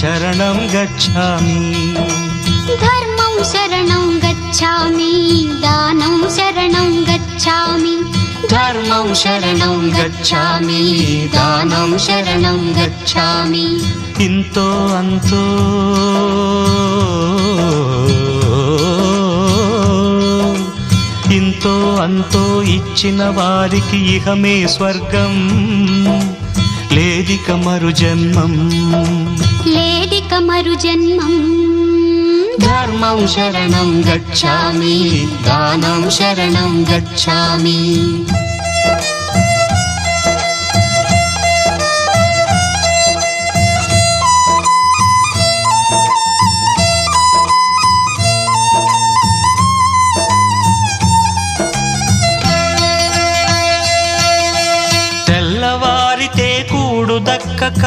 శరణం గచ్ఛామి ధర్మం శరణం గచ్ఛామి దానం శరణం గచ్ఛామి ధర్మం శరణం గచ్ఛామి దానం శరణం గచ్ఛామి ఇంతో అంతో ఇంతో అంతో ఇచ్చిన వారికి ఇహమే స్వర్గం లేదిక మరు జన్మం లేదిక మరు జన్మం ధర్మం శరణం గచ్ఛామి దానం శరణం గచ్ఛామి తెల్లవారితే కూడు దక్కక